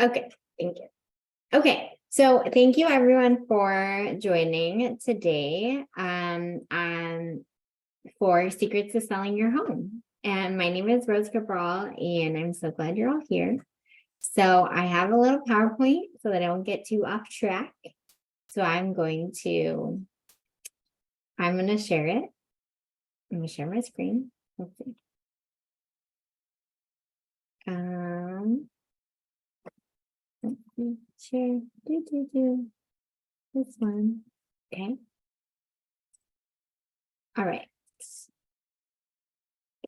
Okay, thank you. Okay, so thank you everyone for joining today for Secrets to Selling Your Home. And my name is Rose Cabral, and I'm so glad you're all here. So I have a little PowerPoint so that I don't get too off track. So I'm going to share it. I'm going to share my screen. Let's see. Let me share. This one. Okay. All right.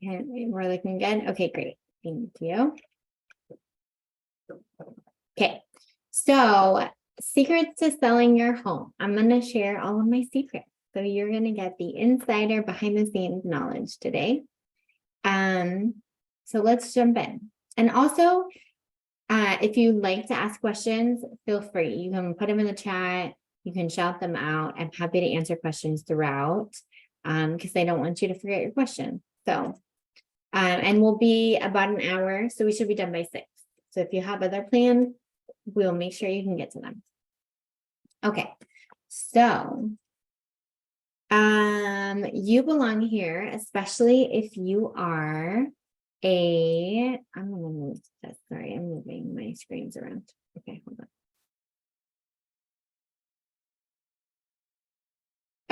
And we're looking good. Okay, great. Thank you. Okay. So secrets to selling your home. I'm going to share all of my secrets. So you're going to get the insider behind the scenes knowledge today. So let's jump in. And also, if you'd like to ask questions, feel free. You can put them in the chat. You can shout them out. I'm happy to answer questions throughout because I don't want you to forget your question. So, and we'll be about an hour, so we should be done by 6. So if you have other plans, we'll make sure you can get to them. Okay, so you belong here, especially if you are I'm gonna move this. Sorry, I'm moving my screens around. Okay, hold on.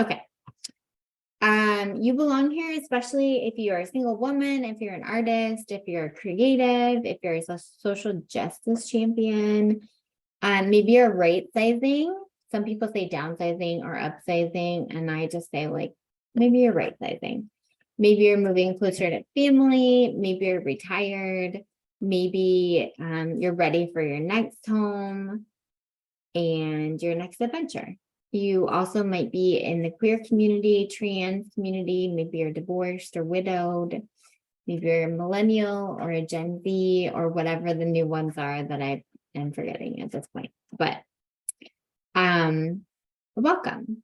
Okay. You belong here, especially if you're a single woman, if you're an artist, if you're creative, if you're a social justice champion, maybe you're right sizing. Some people say downsizing or upsizing, and I just say like, maybe you're right sizing. Maybe you're moving closer to family, maybe you're retired, maybe you're ready for your next home and your next adventure. You also might be in the queer community, trans community, maybe you're divorced or widowed, maybe you're a millennial or a Gen Z or whatever the new ones are that I am forgetting at this point. But welcome.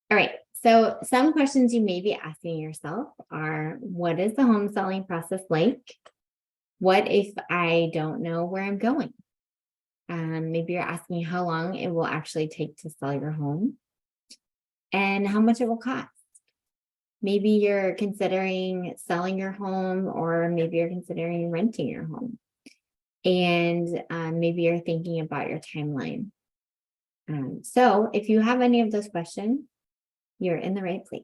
All right, so some questions you may be asking yourself are, what is the home selling process like? What if I don't know where I'm going? Maybe you're asking how long it will actually take to sell your home and how much it will cost. Maybe you're considering selling your home, or maybe you're considering renting your home. And maybe you're thinking about your timeline. So if you have any of those questions, you're in the right place.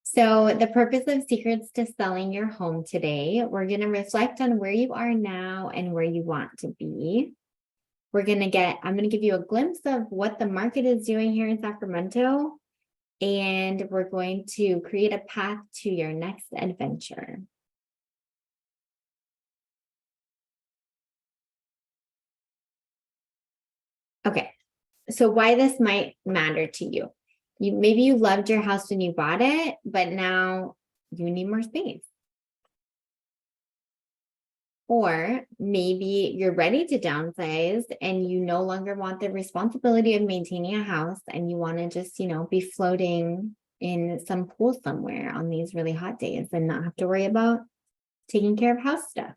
So the purpose of Secrets to Selling Your Home today, we're going to reflect on where you are now and where you want to be. I'm going to give you a glimpse of what the market is doing here in Sacramento, and we're going to create a path to your next adventure. Okay, so why this might matter to you. Maybe you loved your house when you bought it, but now you need more space. Or maybe you're ready to downsize and you no longer want the responsibility of maintaining a house, and you want to just, be floating in some pool somewhere on these really hot days and not have to worry about taking care of house stuff.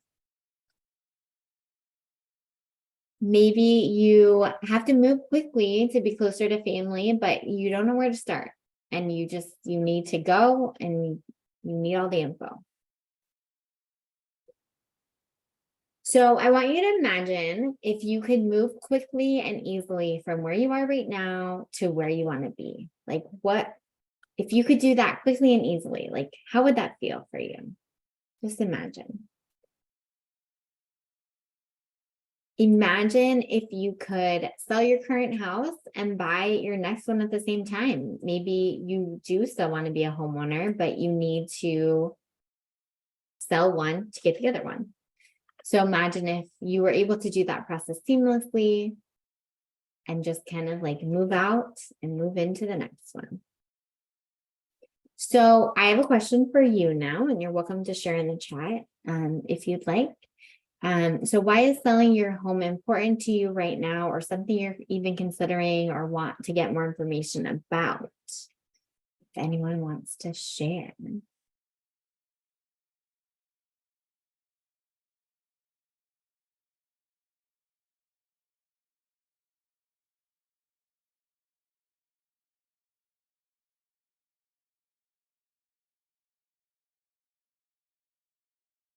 Maybe you have to move quickly to be closer to family, but you don't know where to start, and you need to go and you need all the info. So I want you to imagine if you could move quickly and easily from where you are right now to where you want to be. Like, what if you could do that quickly and easily? Like, how would that feel for you? Just imagine. Imagine if you could sell your current house and buy your next one at the same time. Maybe you do still want to be a homeowner, but you need to sell one to get the other one. So imagine if you were able to do that process seamlessly and just kind of like move out and move into the next one. So I have a question for you now, and you're welcome to share in the chat if you'd like. So why is selling your home important to you right now, or something you're even considering or want to get more information about? if anyone wants to share.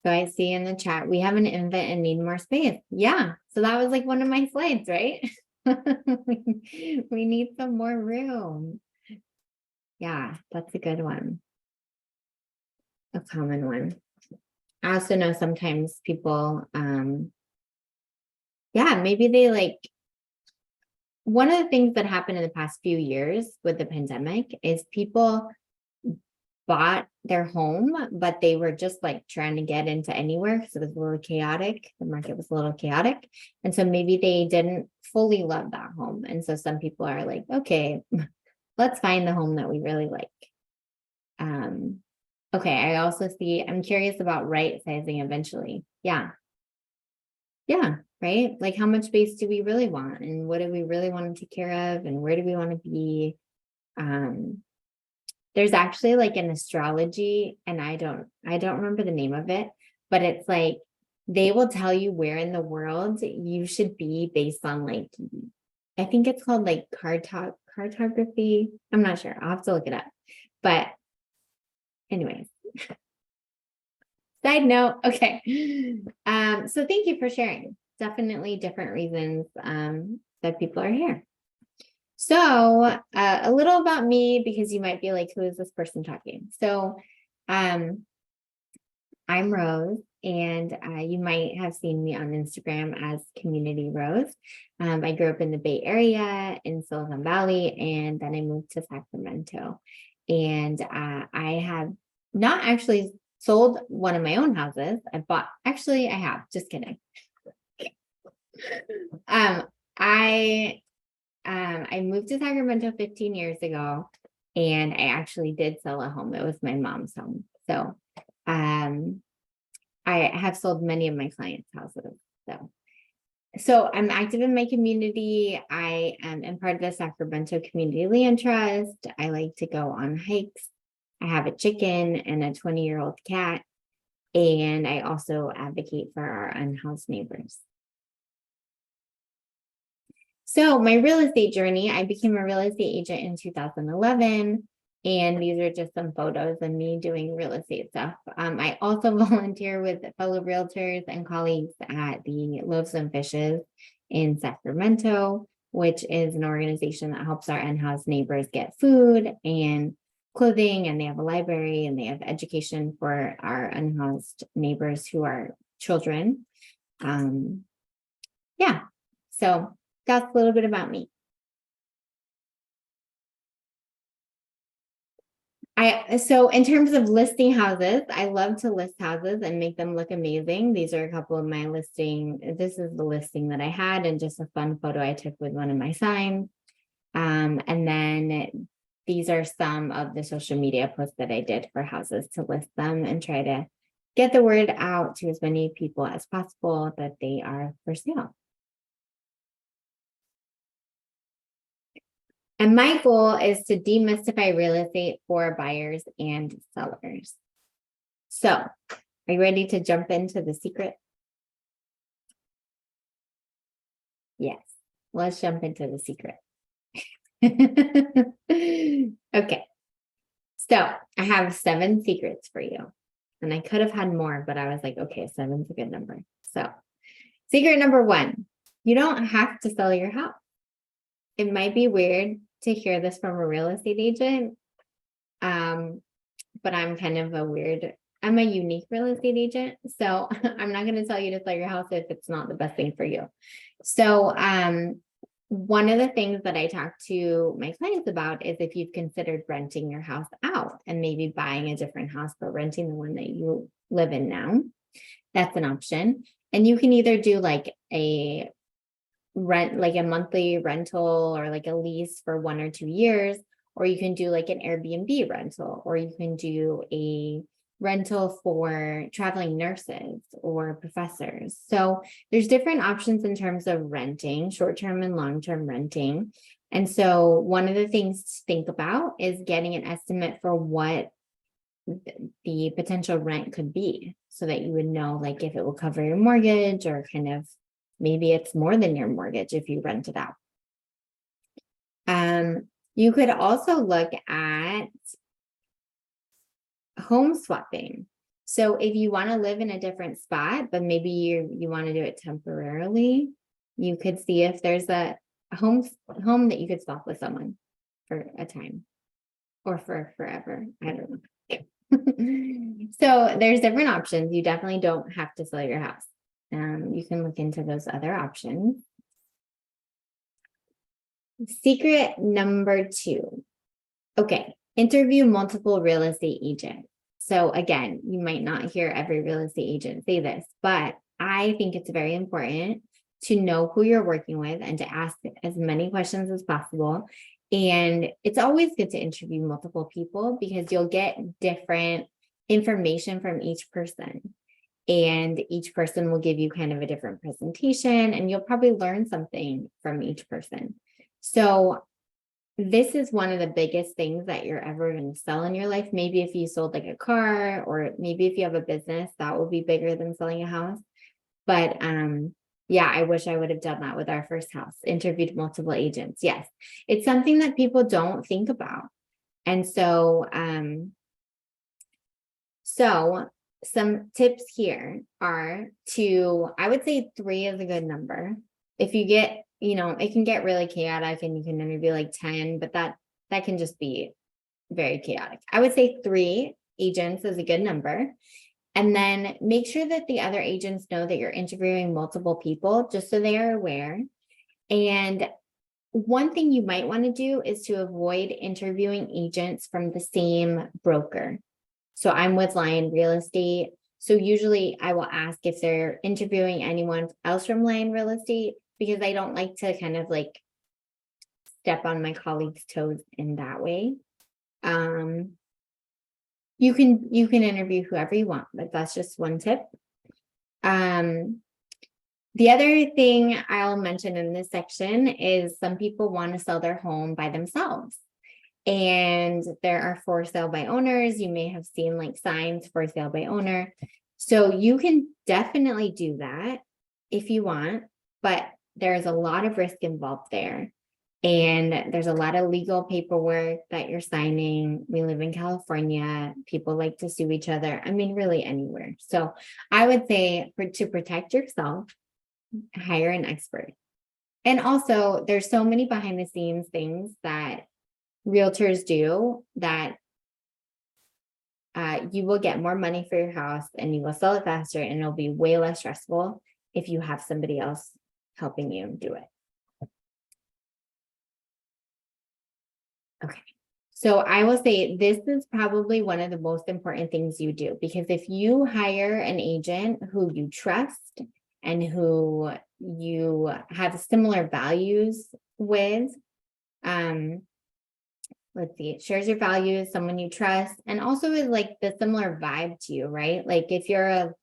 So I see in the chat, we have an invent and need more space. Yeah. So that was like one of my slides, right? We need some more room. Yeah, that's a good one. A common one. I also know sometimes people, yeah, maybe they like, one of the things that happened in the past few years with the pandemic is people bought their home, but they were just like trying to get into anywhere because it was a little chaotic. The market was a little chaotic. And so maybe they didn't fully love that home. And so some people are like, okay, let's find the home that we really like. Okay, I also see, I'm curious about right sizing eventually. Yeah. Yeah, right? Like how much space do we really want? And what do we really want to take care of? And where do we want to be? There's actually like an astrology, and I don't remember the name of it, but it's like they will tell you where in the world you should be based on like, I think it's called like cartography. I'm not sure. I'll have to look it up. But anyways. Side note, okay. So thank you for sharing. Definitely different reasons that people are here. So a little about me, because you might be like, who is this person talking? So I'm Rose, and you might have seen me on Instagram as Community Rose. I grew up in the Bay Area in Silicon Valley, and then I moved to Sacramento. And I have not actually sold one of my own houses. I have, just kidding. I moved to Sacramento 15 years ago, and I actually did sell a home. It was my mom's home. So I have sold many of my clients' houses. So I'm active in my community. I am part of the Sacramento Community Land Trust. I like to go on hikes. I have a chicken and a 20-year-old cat. And I also advocate for our unhoused neighbors. So my real estate journey, I became a real estate agent in 2011. And these are just some photos of me doing real estate stuff. I also volunteer with fellow realtors and colleagues at the Loaves and Fishes in Sacramento, which is an organization that helps our unhoused neighbors get food and clothing, and they have a library, and they have education for our unhoused neighbors who are children. Yeah, so that's a little bit about me. So in terms of listing houses, I love to list houses and make them look amazing. These are a couple of my listing. This is the listing that I had, and just a fun photo I took with one of my signs. And then these are some of the social media posts that I did for houses to list them and try to get the word out to as many people as possible that they are for sale. And my goal is to demystify real estate for buyers and sellers. So, are you ready to jump into the secret? Yes, let's jump into the secret. Okay, so I have 7 secrets for you. And I could have had more, but I was like, okay, 7's a good number. So, secret number 1, you don't have to sell your house. It might be weird to hear this from a real estate agent, but I'm kind of I'm a unique real estate agent. So I'm not going to tell you to sell your house if it's not the best thing for you. So one of the things that I talk to my clients about is if you've considered renting your house out and maybe buying a different house, but renting the one that you live in now. That's an option. And you can either do like a monthly rental or like a lease for 1 or 2 years, or you can do like an Airbnb rental, or you can do a rental for traveling nurses or professors. So there's different options in terms of renting, short-term and long-term renting. And so one of the things to think about is getting an estimate for what the potential rent could be, so that you would know like if it will cover your mortgage, or kind of maybe it's more than your mortgage if you rent it out. You could also look at home swapping. So if you want to live in a different spot, but maybe you want to do it temporarily, you could see if there's a home that you could swap with someone for a time, or for forever. I don't know. So there's different options. You definitely don't have to sell your house. You can look into those other options. Secret number 2. Okay, interview multiple real estate agents. So again, you might not hear every real estate agent say this, but I think it's very important to know who you're working with and to ask as many questions as possible. And it's always good to interview multiple people, because you'll get different information from each person. And each person will give you kind of a different presentation, and you'll probably learn something from each person. So this is one of the biggest things that you're ever going to sell in your life. Maybe if you sold like a car, or maybe if you have a business, that will be bigger than selling a house. But yeah, I wish I would have done that with our first house, interviewed multiple agents. Yes, it's something that people don't think about. And so, some tips here are I would say 3 is a good number. If you get, it can get really chaotic and you can interview like 10, but that can just be very chaotic. I would say 3 agents is a good number. And then make sure that the other agents know that you're interviewing multiple people, just so they are aware. And one thing you might want to do is to avoid interviewing agents from the same broker. So I'm with Lion Real Estate. So usually I will ask if they're interviewing anyone else from Lion Real Estate, because I don't like to kind of like step on my colleagues' toes in that way. You can interview whoever you want, but that's just one tip. The other thing I'll mention in this section is some people want to sell their home by themselves. And there are for sale by owners. You may have seen like signs for sale by owner. So you can definitely do that if you want, but there's a lot of risk involved there. And there's a lot of legal paperwork that you're signing. We live in California. People like to sue each other. I mean, really anywhere. So I would say to protect yourself, hire an expert. And also, there's so many behind the scenes things that realtors do that you will get more money for your house, and you will sell it faster, and it'll be way less stressful if you have somebody else helping you do it. Okay, so I will say this is probably one of the most important things you do, because if you hire an agent who you trust and who you have similar values with, let's see, shares your values, someone you trust, and also is like the similar vibe to you, right? Like if you're a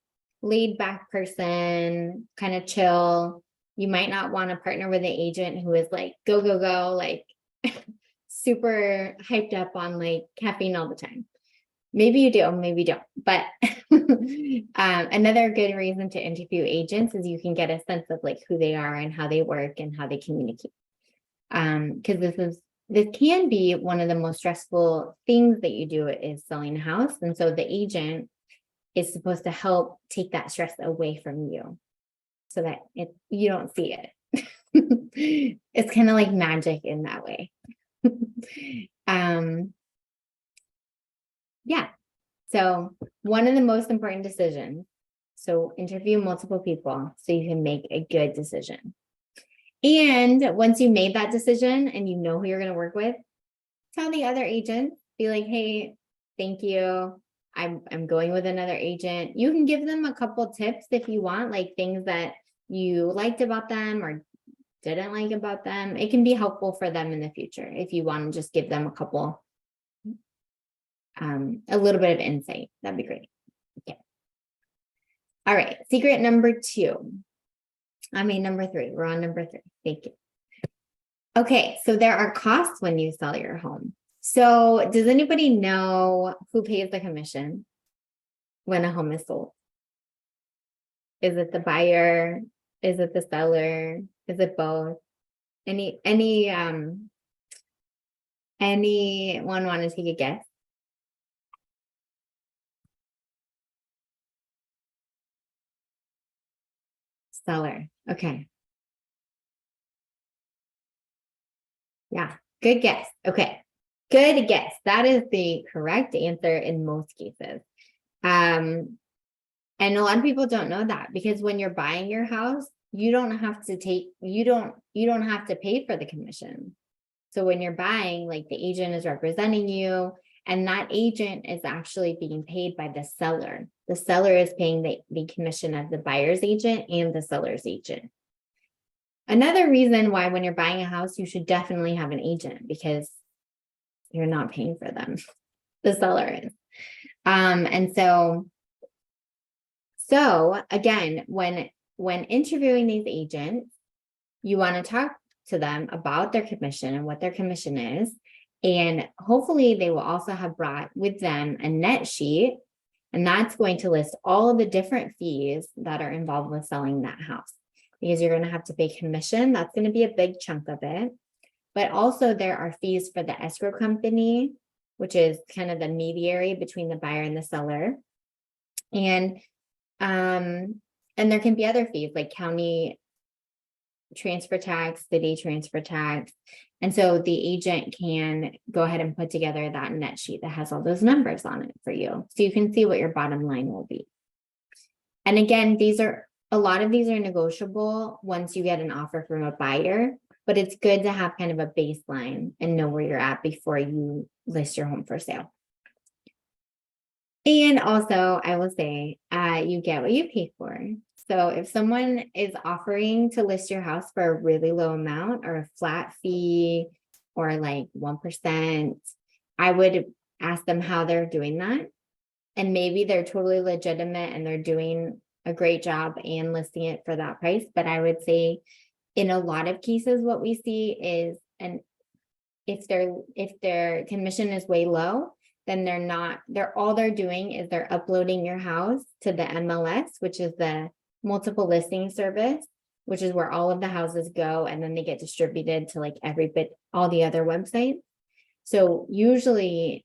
laid back person, kind of chill, you might not want to partner with an agent who is like, go, go, go, like super hyped up on like caffeine all the time. Maybe you do, maybe you don't. But another good reason to interview agents is you can get a sense of like who they are and how they work and how they communicate. Because this can be one of the most stressful things that you do is selling a house. And so the agent is supposed to help take that stress away from you so that you don't see it. It's kind of like magic in that way. Yeah. So one of the most important decisions. So interview multiple people so you can make a good decision. And once you made that decision and you know who you're going to work with, tell the other agent, be like, hey, thank you. I'm going with another agent. You can give them a couple tips if you want, like things that you liked about them or didn't like about them. It can be helpful for them in the future if you want to just give them a couple, a little bit of insight. That'd be great. Okay. All right. Secret number 2. Number 3. We're on number 3. Thank you. Okay, so there are costs when you sell your home. So does anybody know who pays the commission when a home is sold? Is it the buyer? Is it the seller? Is it both? Anyone want to take a guess? Seller. Okay. Yeah, good guess. Okay. Good guess. That is the correct answer in most cases. And a lot of people don't know that because when you're buying your house, you don't have to pay for the commission. So when you're buying, like the agent is representing you, and that agent is actually being paid by the seller. The seller is paying the commission of the buyer's agent and the seller's agent. Another reason why when you're buying a house, you should definitely have an agent because you're not paying for them. The seller is. And so again, when interviewing these agents, you want to talk to them about their commission and what their commission is. And hopefully they will also have brought with them a net sheet, and that's going to list all of the different fees that are involved with selling that house, because you're going to have to pay commission. That's going to be a big chunk of it. But also there are fees for the escrow company, which is kind of the mediator between the buyer and the seller. And there can be other fees like county transfer tax, city transfer tax. And so the agent can go ahead and put together that net sheet that has all those numbers on it for you. So you can see what your bottom line will be. And again, a lot of these are negotiable once you get an offer from a buyer, but it's good to have kind of a baseline and know where you're at before you list your home for sale. And also, I will say, you get what you pay for. So if someone is offering to list your house for a really low amount or a flat fee or like 1%, I would ask them how they're doing that. And maybe they're totally legitimate and they're doing a great job and listing it for that price. But I would say in a lot of cases, what we see is, and if their commission is way low, then all they're doing is they're uploading your house to the MLS, which is the multiple listing service, which is where all of the houses go, and then they get distributed to like all the other websites. So usually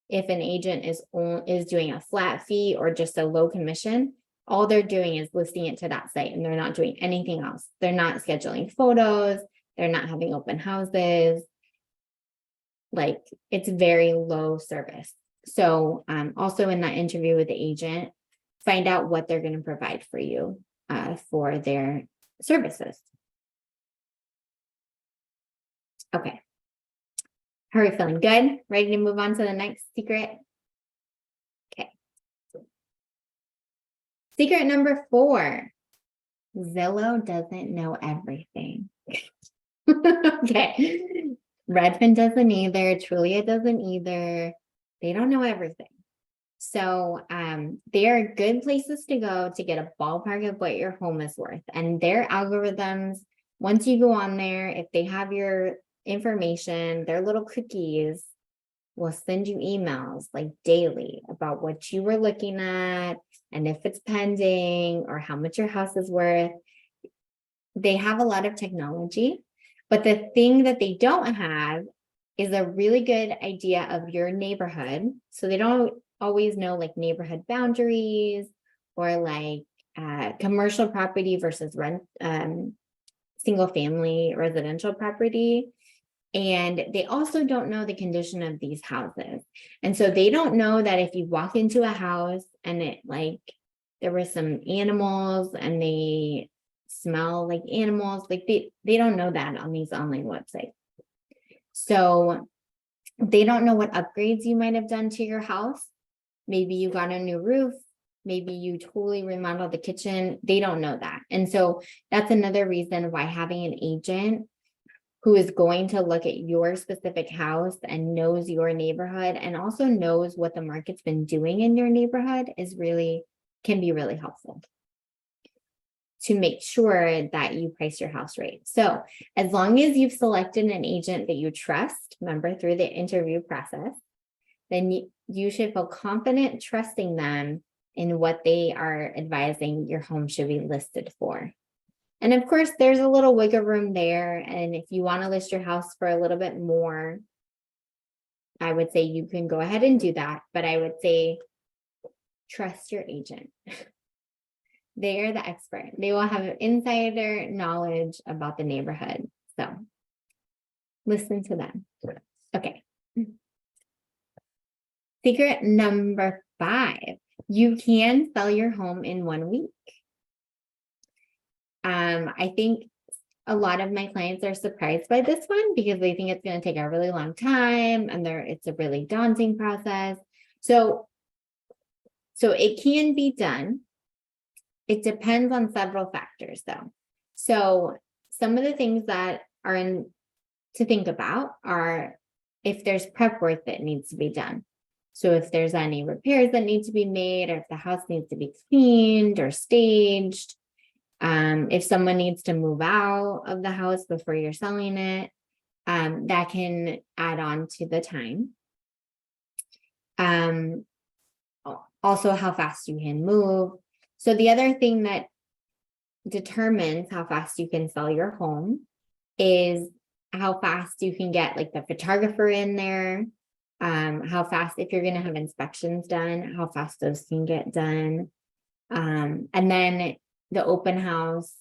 if an agent is doing a flat fee or just a low commission, all they're doing is listing it to that site and they're not doing anything else. They're not scheduling photos. They're not having open houses. Like it's very low service. So also in that interview with the agent, find out what they're going to provide for you for their services. Okay. How are we feeling? Good? Ready to move on to the next secret? Okay. Secret number 4. Zillow doesn't know everything. Okay. Redfin doesn't either. Trulia doesn't either. They don't know everything. So they are good places to go to get a ballpark of what your home is worth. And their algorithms, once you go on there, if they have your information, their little cookies will send you emails like daily about what you were looking at and if it's pending or how much your house is worth. They have a lot of technology, but the thing that they don't have is a really good idea of your neighborhood. So they don't always know like neighborhood boundaries or like commercial property versus single family residential property. And they also don't know the condition of these houses. And so they don't know that if you walk into a house and it like there were some animals and they smell like animals, like they don't know that on these online websites. So they don't know what upgrades you might have done to your house. Maybe you got a new roof. Maybe you totally remodeled the kitchen. They don't know that. And so that's another reason why having an agent who is going to look at your specific house and knows your neighborhood and also knows what the market's been doing in your neighborhood can be really helpful. to make sure that you price your house right. So as long as you've selected an agent that you trust, remember through the interview process, then you should feel confident trusting them in what they are advising your home should be listed for. And of course, there's a little wiggle room there. And if you want to list your house for a little bit more, I would say you can go ahead and do that. But I would say trust your agent. They are the expert. They will have insider knowledge about the neighborhood. So listen to them. Okay. Secret number 5, you can sell your home in 1 week. I think a lot of my clients are surprised by this one because they think it's going to take a really long time and it's a really daunting process. So it can be done. It depends on several factors though. So some of the things that are to think about are if there's prep work that needs to be done. So if there's any repairs that need to be made, or if the house needs to be cleaned or staged, if someone needs to move out of the house before you're selling it, that can add on to the time. Also how fast you can move. So the other thing that determines how fast you can sell your home is how fast you can get like the photographer in there, how fast, if you're going to have inspections done, how fast those can get done. And then the open house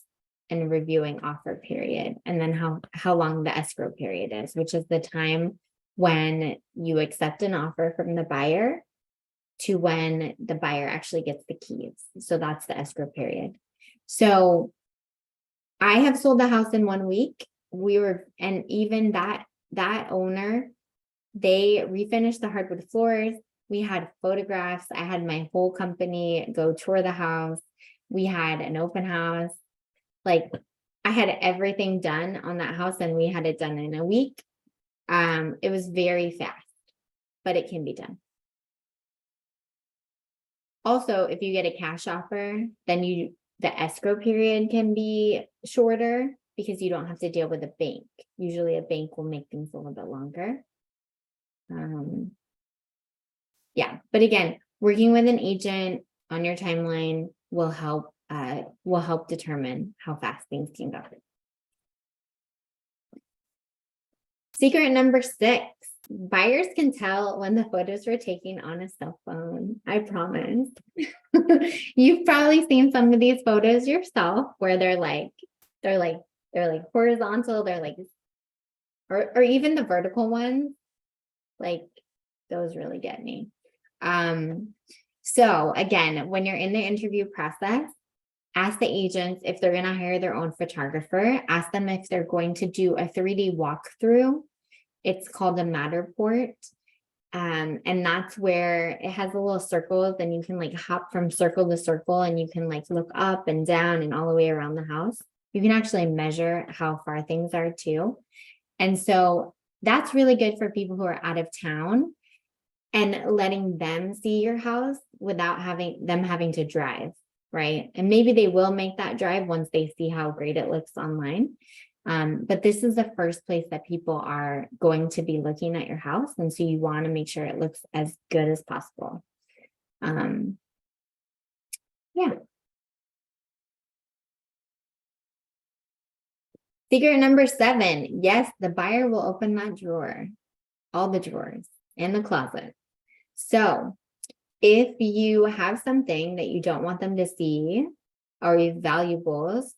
and reviewing offer period, and then how long the escrow period is, which is the time when you accept an offer from the buyer to when the buyer actually gets the keys. So that's the escrow period. So I have sold the house in 1 week. And even that owner, they refinished the hardwood floors. We had photographs. I had my whole company go tour the house. We had an open house. Like I had everything done on that house and we had it done in a week. It was very fast, but it can be done. Also, if you get a cash offer, then the escrow period can be shorter because you don't have to deal with a bank. Usually a bank will make things a little bit longer. Yeah, but again, working with an agent on your timeline will help determine how fast things can go. Secret number 6, buyers can tell when the photos were taken on a cell phone. I promise. You've probably seen some of these photos yourself where they're like horizontal, they're like, or even the vertical ones, like those really get me. So again, when you're in the interview process, ask the agents if they're going to hire their own photographer. Ask them if they're going to do a 3D walkthrough. It's called a Matterport. And that's where it has the little circles and you can like hop from circle to circle and you can like look up and down and all the way around the house. You can actually measure how far things are too. And so that's really good for people who are out of town and letting them see your house without having to drive, right? And maybe they will make that drive once they see how great it looks online. But this is the first place that people are going to be looking at your house. And so you want to make sure it looks as good as possible. Yeah. Secret number 7. Yes, the buyer will open that drawer, all the drawers and the closet. So if you have something that you don't want them to see or your valuables,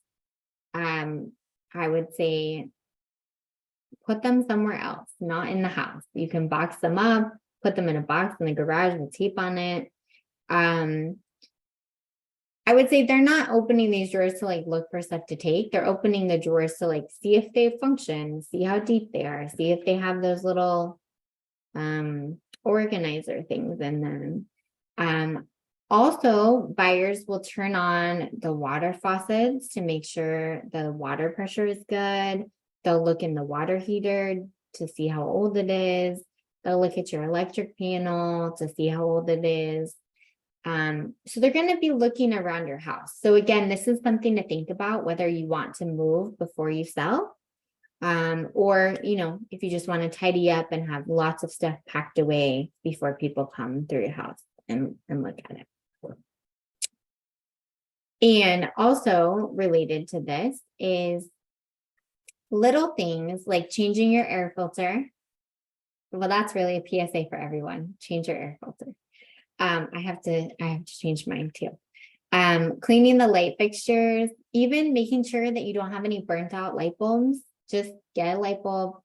I would say put them somewhere else, not in the house. You can box them up, put them in a box in the garage with tape on it. I would say they're not opening these drawers to like look for stuff to take. They're opening the drawers to like see if they function, see how deep they are, see if they have those little organizer things in them. Also, buyers will turn on the water faucets to make sure the water pressure is good. They'll look in the water heater to see how old it is. They'll look at your electric panel to see how old it is. So they're going to be looking around your house. So again, this is something to think about, whether you want to move before you sell, or, if you just want to tidy up and have lots of stuff packed away before people come through your house and look at it. And also related to this is little things like changing your air filter. Well, that's really a PSA for everyone. Change your air filter. I have to change mine too. Cleaning the light fixtures, even making sure that you don't have any burnt out light bulbs. Just get a light bulb,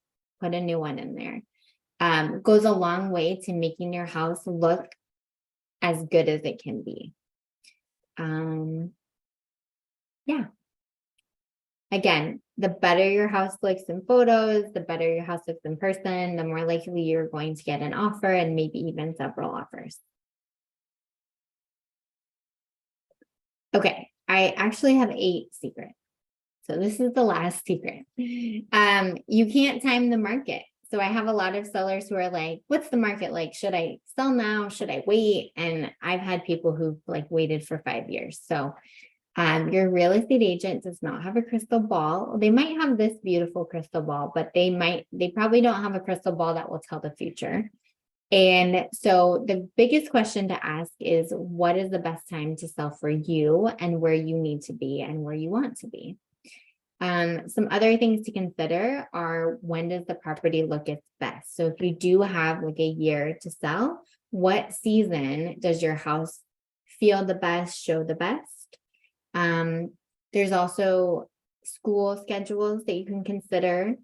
put a new one in there. Goes a long way to making your house look as good as it can be. Yeah. Again, the better your house looks in photos, the better your house looks in person, the more likely you're going to get an offer and maybe even several offers. Okay, I actually have 8 secrets. So this is the last secret. You can't time the market. So I have a lot of sellers who are like, what's the market like? Should I sell now? Should I wait? And I've had people who've waited for 5 years. So your real estate agent does not have a crystal ball. They might have this beautiful crystal ball, but they probably don't have a crystal ball that will tell the future. And so the biggest question to ask is, what is the best time to sell for you and where you need to be and where you want to be? Some other things to consider are, when does the property look its best? So if you do have a year to sell, what season does your house feel the best, show the best? There's also school schedules that you can consider.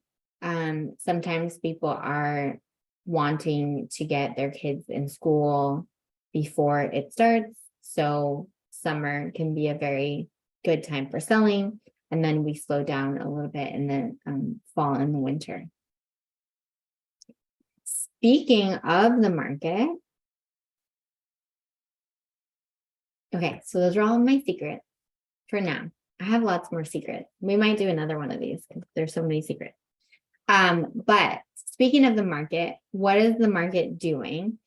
Sometimes people are wanting to get their kids in school before it starts. So summer can be a very good time for selling. And then we slow down a little bit in the fall and the winter. Speaking of the market. Okay, so those are all my secrets for now. I have lots more secrets. We might do another one of these because there's so many secrets. But speaking of the market, what is the market doing?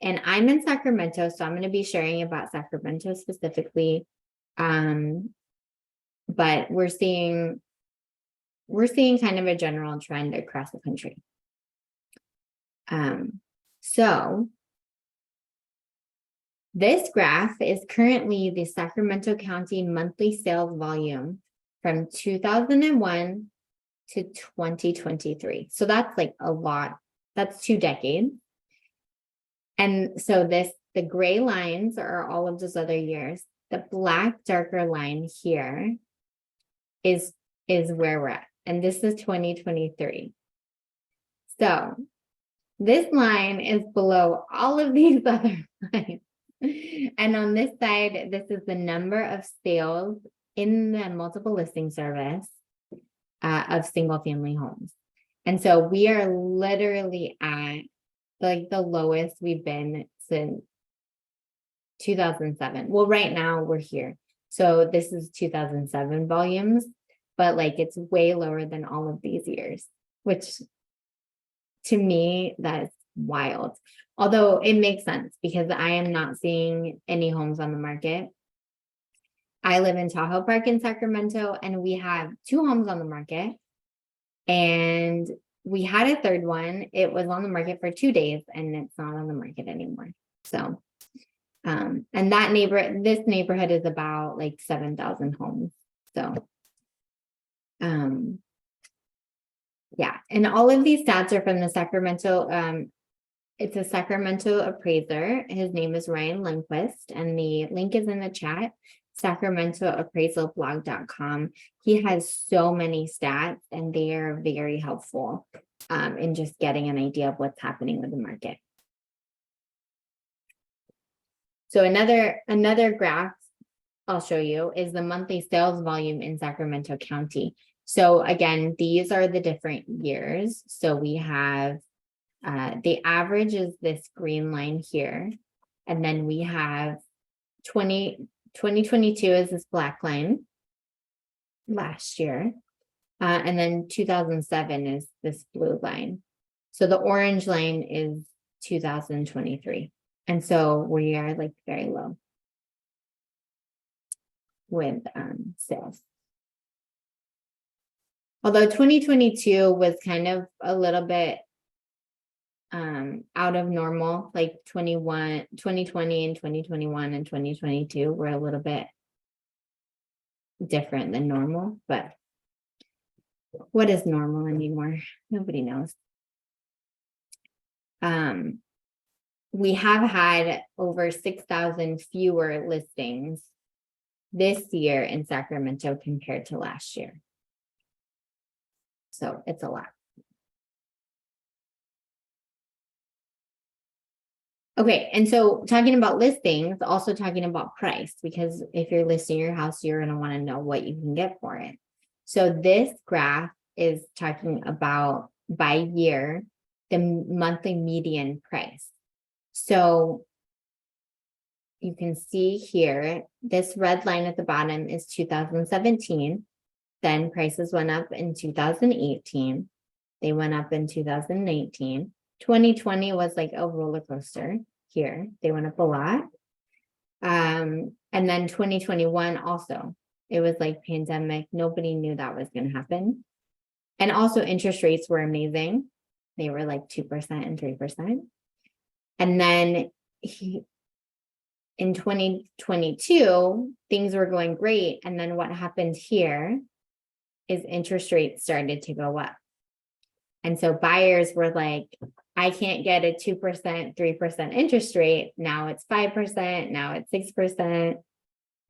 And I'm in Sacramento, so I'm going to be sharing about Sacramento specifically. But we're seeing kind of a general trend across the country. So this graph is currently the Sacramento County monthly sales volume from 2001 to 2023. So that's a lot. That's 2 decades. And so the gray lines are all of those other years. The black darker line here is where we're at. And this is 2023. So this line is below all of these other lines. And on this side, this is the number of sales in the multiple listing service of single family homes. And so we are literally at the lowest we've been since 2007. Well, right now we're here. So this is 2007 volumes, but it's way lower than all of these years, which to me, that's wild. Although it makes sense because I am not seeing any homes on the market. I live in Tahoe Park in Sacramento, and we have 2 homes on the market. And we had a third one. It was on the market for 2 days, and it's not on the market anymore. So, and this neighborhood is about 7,000 homes. So, yeah. And all of these stats are from the Sacramento, it's a Sacramento appraiser. His name is Ryan Lundquist, and the link is in the chat, sacramentoappraisalblog.com. He has so many stats, and they are very helpful in just getting an idea of what's happening with the market. So another graph I'll show you is the monthly sales volume in Sacramento County. So again, these are the different years. So we have the average is this green line here. And then we have 2022 is this black line last year. And then 2007 is this blue line. So the orange line is 2023. And so we are like very low with sales. Although 2022 was kind of a little bit out of normal, like 2020 and 2021 and 2022 were a little bit different than normal, but what is normal anymore? Nobody knows. We have had over 6,000 fewer listings this year in Sacramento compared to last year. So it's a lot. Okay, and so talking about listings, also talking about price, because if you're listing your house, you're going to want to know what you can get for it. So this graph is talking about by year, the monthly median price. So you can see here, this red line at the bottom is 2017. Then prices went up in 2018. They went up in 2019. 2020 was like a roller coaster here. They went up a lot. And then 2021 also, it was like pandemic. Nobody knew that was going to happen. And also interest rates were amazing. They were like 2% and 3%. And then in 2022, things were going great. And then what happened here is interest rates started to go up. And so buyers were like, I can't get a 2%, 3% interest rate. Now it's 5%. Now it's 6%.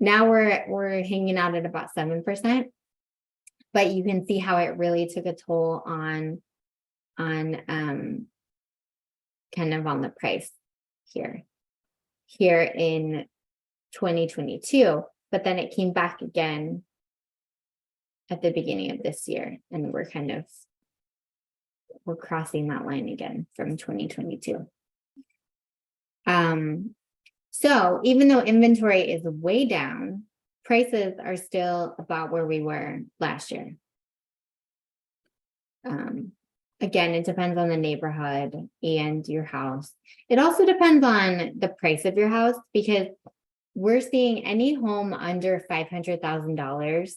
Now we're hanging out at about 7%. But you can see how it really took a toll on kind of on the price here in 2022. But then it came back again at the beginning of this year, and we're crossing that line again from 2022. So even though inventory is way down, prices are still about where we were last year. Again, it depends on the neighborhood and your house. It also depends on the price of your house, because we're seeing any home under $500,000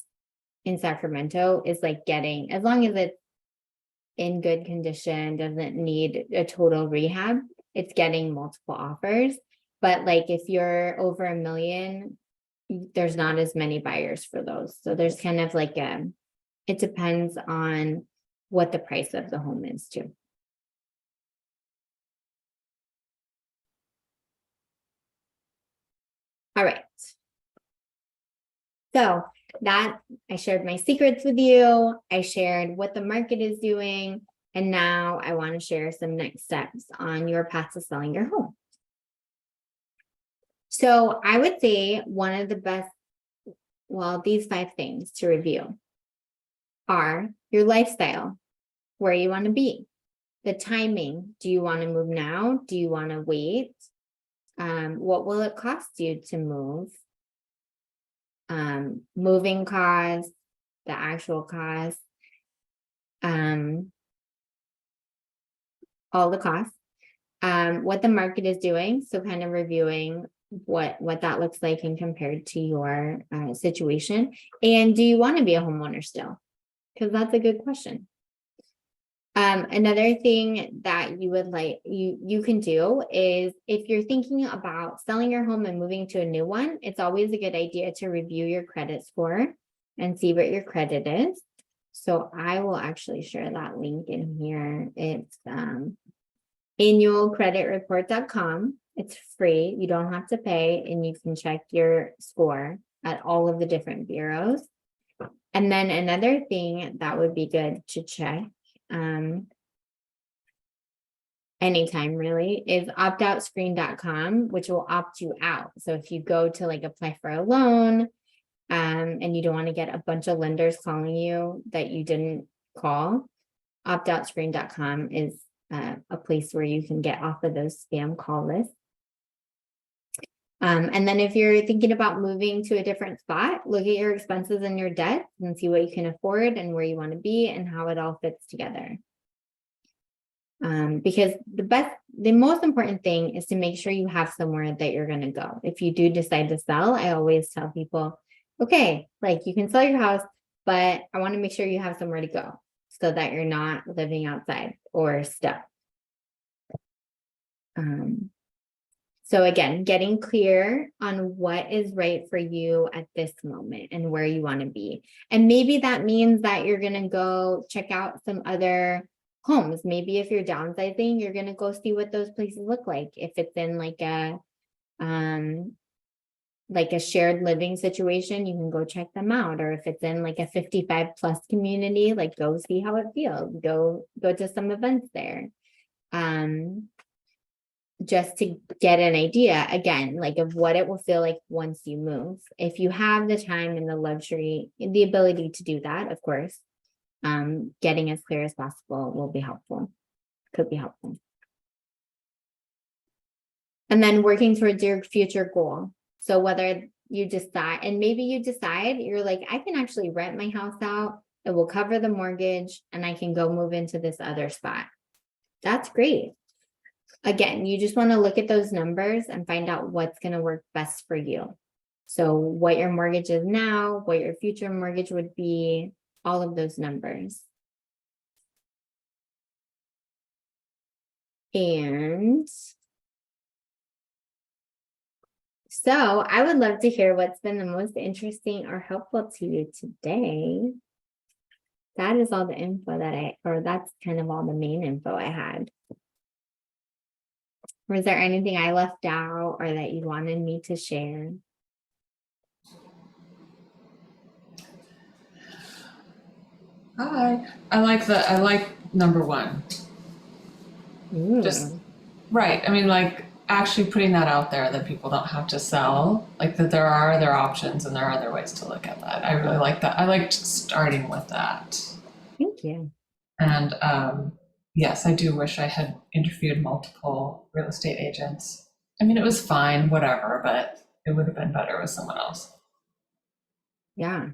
in Sacramento is like getting, as long as it's in good condition, doesn't need a total rehab, it's getting multiple offers. But like if you're over $1 million, there's not as many buyers for those. So there's kind of like it depends on what the price of the home is too. All right. So that I shared my secrets with you. I shared what the market is doing. And now I want to share some next steps on your path to selling your home. So I would say one of the best, well, these 5 things to review are your lifestyle, where you want to be, the timing. Do you want to move now? Do you want to wait? What will it cost you to move? Moving costs, the actual cost, all the costs, what the market is doing. So kind of reviewing what that looks like and compared to your situation. And do you want to be a homeowner still? Because that's a good question. Another thing that you would like, you can do is if you're thinking about selling your home and moving to a new one, it's always a good idea to review your credit score and see what your credit is. So I will actually share that link in here. It's annualcreditreport.com. It's free. You don't have to pay, and you can check your score at all of the different bureaus. And then another thing that would be good to check anytime really is optoutscreen.com, which will opt you out. So if you go to like apply for a loan and you don't want to get a bunch of lenders calling you that you didn't call, optoutscreen.com is a place where you can get off of those spam call lists. And then if you're thinking about moving to a different spot, look at your expenses and your debt and see what you can afford and where you want to be and how it all fits together. Because the most important thing is to make sure you have somewhere that you're going to go. If you do decide to sell, I always tell people, okay, like you can sell your house, but I want to make sure you have somewhere to go so that you're not living outside or stuck. So again, getting clear on what is right for you at this moment and where you want to be. And maybe that means that you're going to go check out some other homes. Maybe if you're downsizing, you're going to go see what those places look like. If it's in like a shared living situation, you can go check them out. Or if it's in like a 55 plus community, like go see how it feels. Go to some events there. Just to get an idea again, like of what it will feel like once you move. If you have the time and the luxury, the ability to do that, of course, getting as clear as possible will be helpful, could be helpful. And then working towards your future goal. So whether you decide, and maybe you decide, you're like, I can actually rent my house out, it will cover the mortgage, and I can go move into this other spot. That's great. Again, you just want to look at those numbers and find out what's going to work best for you. So what your mortgage is now, what your future mortgage would be, all of those numbers. And so I would love to hear what's been the most interesting or helpful to you today. That is all the info that's kind of all the main info I had. Was there anything I left out or that you wanted me to share? Hi. I like number one. Just right. I mean, like actually putting that out there that people don't have to sell, like that there are other options and there are other ways to look at that. I really like that. I liked starting with that. Thank you. And yes, I do wish I had interviewed multiple real estate agents. I mean, it was fine, whatever, but it would have been better with someone else. Yeah.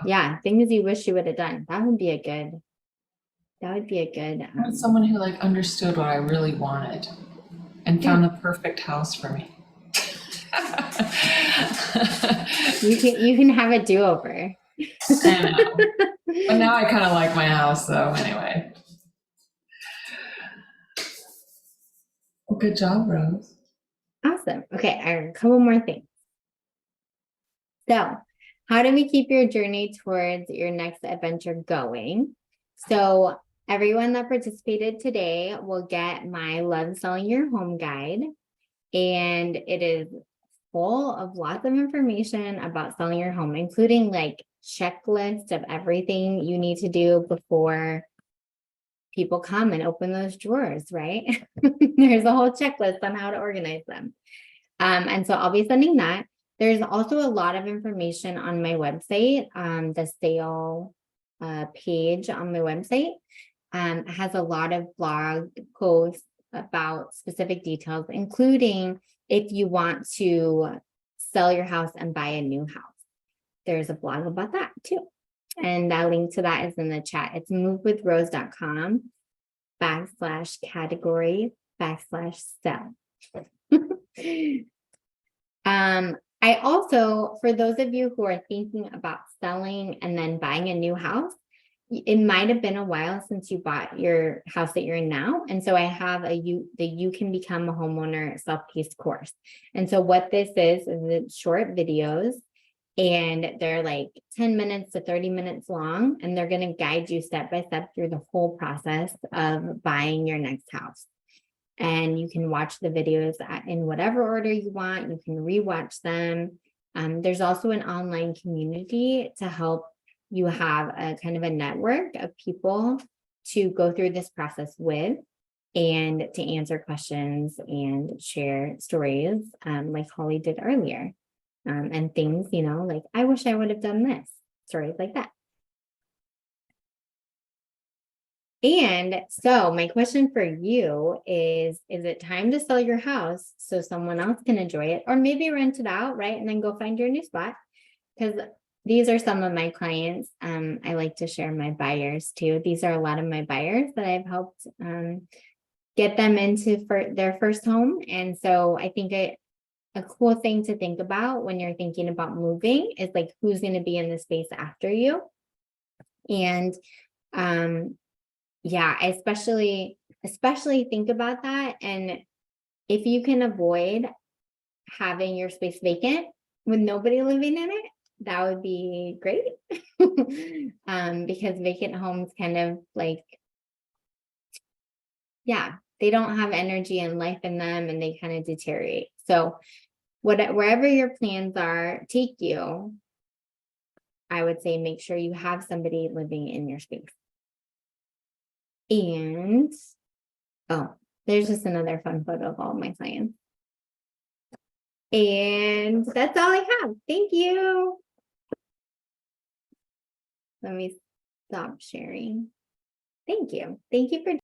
Yeah. Things you wish you would have done. That would be a good. Someone who like understood what I really wanted and found the perfect house for me. You can have a do-over. I know. But now I kind of like my house, though, anyway. Well, good job, Rose. Awesome. Okay, a couple more things. So, how do we keep your journey towards your next adventure going? So, everyone that participated today will get my Love Selling Your Home guide. And it is full of lots of information about selling your home, including like checklists of everything you need to do before people come and open those drawers, right? There's a whole checklist on how to organize them. And so I'll be sending that. There's also a lot of information on my website. The sale page on my website has a lot of blog posts about specific details, including if you want to sell your house and buy a new house. There's a blog about that too. And that link to that is in the chat. It's movewithrose.com/category/sell. I also, for those of you who are thinking about selling and then buying a new house, it might have been a while since you bought your house that you're in now. And so I have the You Can Become a Homeowner self-paced course. And so what this is it's short videos, and they're like 10 minutes to 30 minutes long. And they're going to guide you step by step through the whole process of buying your next house. And you can watch the videos in whatever order you want. You can rewatch them. There's also an online community to help you have a kind of a network of people to go through this process with and to answer questions and share stories like Holly did earlier. And things, like, I wish I would have done this, stories like that. And so my question for you is it time to sell your house so someone else can enjoy it, or maybe rent it out, right? And then go find your new spot? Because these are some of my clients. I like to share my buyers too. These are a lot of my buyers that I've helped get them into their first home. And so I think a cool thing to think about when you're thinking about moving is like, who's going to be in the space after you. And yeah, especially think about that. And if you can avoid having your space vacant with nobody living in it, that would be great. Because vacant homes kind of like, yeah, they don't have energy and life in them, and they kind of deteriorate. So wherever your plans are take you, I would say make sure you have somebody living in your space. And oh, there's just another fun photo of all my clients. And that's all I have. Thank you. Let me stop sharing. Thank you. Thank you for